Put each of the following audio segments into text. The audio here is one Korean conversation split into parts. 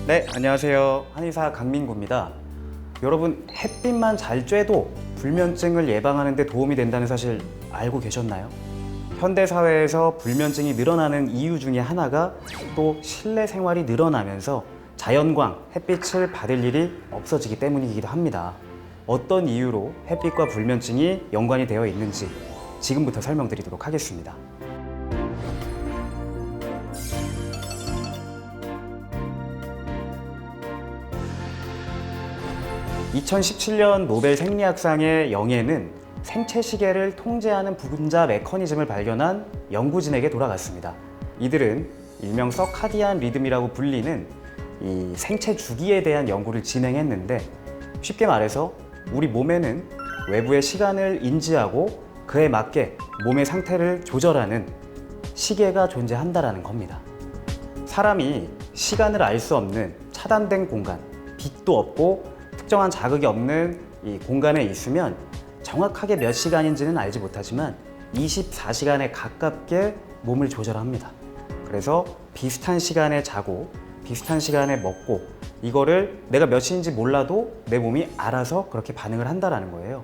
네, 안녕하세요. 한의사 강민구입니다. 여러분, 햇빛만 잘 쬐도 불면증을 예방하는 데 도움이 된다는 사실 알고 계셨나요? 현대 사회에서 불면증이 늘어나는 이유 중에 하나가 또 실내 생활이 늘어나면서 자연광, 햇빛을 받을 일이 없어지기 때문이기도 합니다. 어떤 이유로 햇빛과 불면증이 연관이 되어 있는지 지금부터 설명드리도록 하겠습니다. 2017년 노벨 생리학상의 영예는 생체 시계를 통제하는 분자 메커니즘을 발견한 연구진에게 돌아갔습니다. 이들은 일명 서카디안 리듬이라고 불리는 이 생체 주기에 대한 연구를 진행했는데, 쉽게 말해서 우리 몸에는 외부의 시간을 인지하고 그에 맞게 몸의 상태를 조절하는 시계가 존재한다는 겁니다. 사람이 시간을 알 수 없는 차단된 공간, 빛도 없고 특정한 자극이 없는 이 공간에 있으면 정확하게 몇 시간인지는 알지 못하지만 24시간에 가깝게 몸을 조절합니다. 그래서 비슷한 시간에 자고 비슷한 시간에 먹고, 이거를 내가 몇 시인지 몰라도 내 몸이 알아서 그렇게 반응을 한다는 거예요.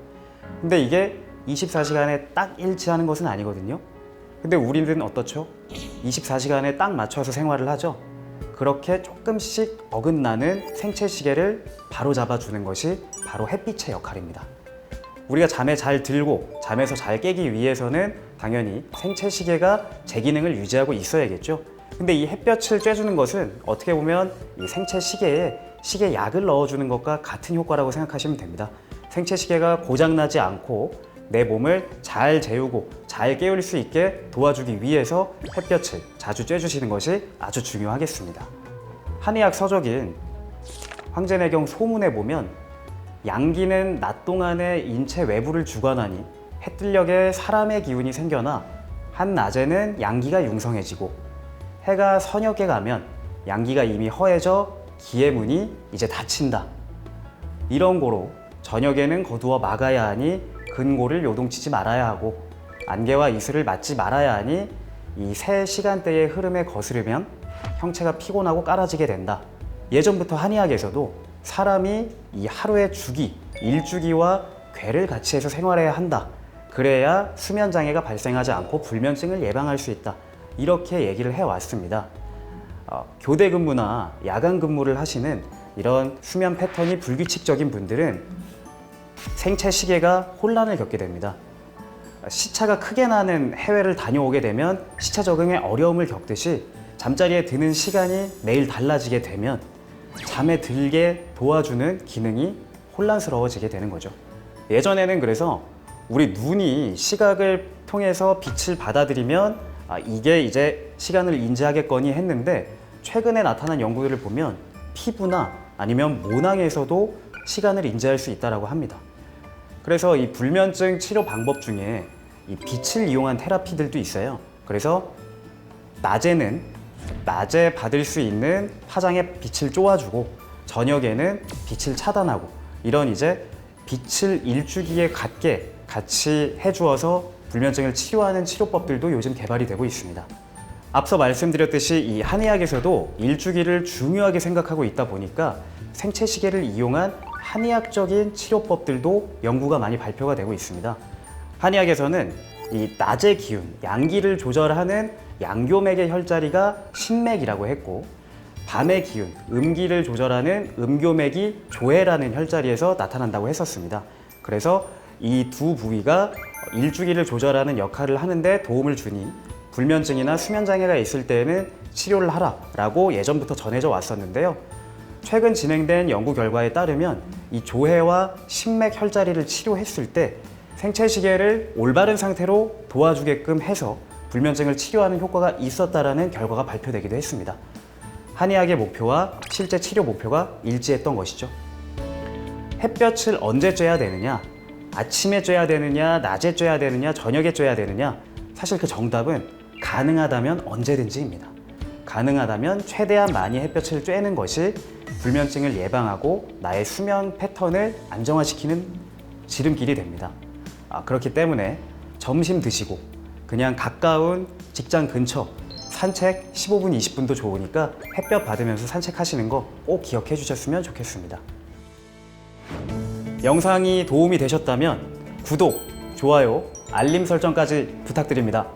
근데 이게 24시간에 딱 일치하는 것은 아니거든요. 근데 우리는 어떻죠? 24시간에 딱 맞춰서 생활을 하죠. 그렇게 조금씩 어긋나는 생체 시계를 바로 잡아주는 것이 바로 햇빛의 역할입니다. 우리가 잠에 잘 들고 잠에서 잘 깨기 위해서는 당연히 생체 시계가 제 기능을 유지하고 있어야겠죠. 근데 이 햇볕을 쬐주는 것은 어떻게 보면 이 생체 시계에 시계 약을 넣어주는 것과 같은 효과라고 생각하시면 됩니다. 생체 시계가 고장나지 않고 내 몸을 잘 재우고 잘 깨울 수 있게 도와주기 위해서 햇볕을 자주 쬐주시는 것이 아주 중요하겠습니다. 한의학 서적인 황제내경 소문에 보면 양기는 낮 동안에 인체 외부를 주관하니 해뜰녘에 사람의 기운이 생겨나 한낮에는 양기가 융성해지고, 해가 서녁에 가면 양기가 이미 허해져 기의 문이 이제 닫힌다. 이런 고로 저녁에는 거두어 막아야 하니 근고를 요동치지 말아야 하고, 안개와 이슬을 맞지 말아야 하니 이 세 시간대의 흐름에 거스르면 형체가 피곤하고 깔아지게 된다. 예전부터 한의학에서도 사람이 이 하루의 주기, 일주기와 궤를 같이 해서 생활해야 한다. 그래야 수면 장애가 발생하지 않고 불면증을 예방할 수 있다. 이렇게 얘기를 해왔습니다. 교대 근무나 야간 근무를 하시는 이런 수면 패턴이 불규칙적인 분들은 생체 시계가 혼란을 겪게 됩니다. 시차가 크게 나는 해외를 다녀오게 되면 시차 적응에 어려움을 겪듯이 잠자리에 드는 시간이 매일 달라지게 되면 잠에 들게 도와주는 기능이 혼란스러워지게 되는 거죠. 예전에는 그래서 우리 눈이 시각을 통해서 빛을 받아들이면 이게 이제 시간을 인지하겠거니 했는데, 최근에 나타난 연구들을 보면 피부나 아니면 모낭에서도 시간을 인지할 수 있다고 합니다. 그래서 이 불면증 치료 방법 중에 이 빛을 이용한 테라피들도 있어요. 그래서 낮에 받을 수 있는 화장에 빛을 쪼아주고 저녁에는 빛을 차단하고, 이런 이제 빛을 일주기에 같게 같이 해주어서 불면증을 치료하는 치료법들도 요즘 개발이 되고 있습니다. 앞서 말씀드렸듯이 이 한의학에서도 일주기를 중요하게 생각하고 있다 보니까 생체 시계를 이용한 한의학적인 치료법들도 연구가 많이 발표가 되고 있습니다. 한의학에서는 이 낮의 기운, 양기를 조절하는 양교맥의 혈자리가 신맥이라고 했고, 밤의 기운, 음기를 조절하는 음교맥이 조해라는 혈자리에서 나타난다고 했었습니다. 그래서 이 두 부위가 일주기를 조절하는 역할을 하는데 도움을 주니 불면증이나 수면장애가 있을 때에는 치료를 하라라고 예전부터 전해져 왔었는데요. 최근 진행된 연구 결과에 따르면 이 조해와 신맥 혈자리를 치료했을 때 생체 시계를 올바른 상태로 도와주게끔 해서 불면증을 치료하는 효과가 있었다라는 결과가 발표되기도 했습니다. 한의학의 목표와 실제 치료 목표가 일치했던 것이죠. 햇볕을 언제 쬐야 되느냐, 아침에 쬐야 되느냐, 낮에 쬐야 되느냐, 저녁에 쬐야 되느냐, 사실 그 정답은 가능하다면 언제든지입니다. 가능하다면 최대한 많이 햇볕을 쬐는 것이 불면증을 예방하고 나의 수면 패턴을 안정화시키는 지름길이 됩니다. 그렇기 때문에 점심 드시고 그냥 가까운 직장 근처 산책 15분, 20분도 좋으니까 햇볕 받으면서 산책하시는 거 꼭 기억해 주셨으면 좋겠습니다. 영상이 도움이 되셨다면 구독, 좋아요, 알림 설정까지 부탁드립니다.